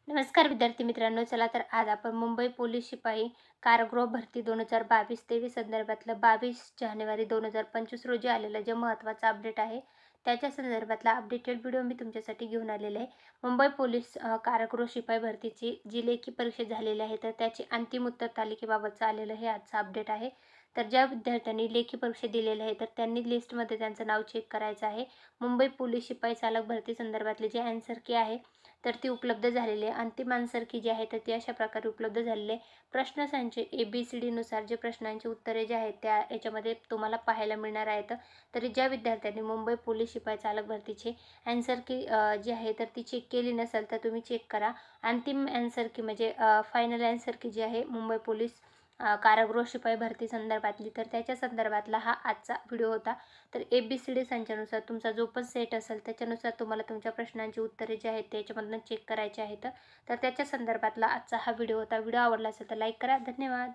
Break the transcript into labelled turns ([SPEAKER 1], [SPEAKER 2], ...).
[SPEAKER 1] नमस्कार विद्यार्थी मित्रांनो. चला तर आज आपण मुंबई पोलीस शिपाई कारागृह भरती 2022-23 संदर्भातलं 22 जानेवारी 2025 रोजी आलेलं जे महत्त्वाचं अपडेट आहे, त्याच्या संदर्भातला अपडेटेड व्हिडिओ मी तुमच्यासाठी घेऊन आलेला आहे. मुंबई पोलीस कारागृह शिपाई भरतीची जी लेखी परीक्षा झालेली आहे, तर त्याची अंतिम उत्तर तालिकेबाबतचं आलेलं हे आजचं अपडेट आहे. तर ज्या विद्यार्थ्यांनी लेखी परीक्षा दिलेली आहे, तर त्यांनी लिस्टमध्ये त्यांचं नाव चेक करायचं आहे. मुंबई पोलीस शिपाई चालक भरती संदर्भातली जी ॲन्सर की आहे, तर ती उपलब्ध झालेली आहे. अंतिम आन्सर की जी आहे तर ती अशा प्रकारे उपलब्ध झालेली आहे. प्रश्नसंच ABCDनुसार जे प्रश्नांची उत्तरे जे आहेत त्या याच्यामध्ये तुम्हाला पाहायला मिळणार आहेत. तरी ज्या विद्यार्थ्यांनी मुंबई पोलीस शिपाई चालक भरतीची ॲन्सर की जी आहे तर ती चेक केली नसेल तर तुम्ही चेक करा. अंतिम ॲन्सर की म्हणजे फायनल ॲन्सर की जी आहे मुंबई पोलीस कारागृह शिपाई भरती संदर्भातली, तर त्याच्या संदर्भातला हा आजचा व्हिडिओ होता. तर ABCD संचानुसार तुमचा जो पण सेट असेल त्याच्यानुसार तुम्हाला तुमच्या प्रश्नांची उत्तरे जी आहेत त्याच्यामधून चेक करायचे आहेत. तर त्याच्या संदर्भातला आजचा हा व्हिडिओ होता. व्हिडिओ आवडला असेल तर लाईक करा. धन्यवाद.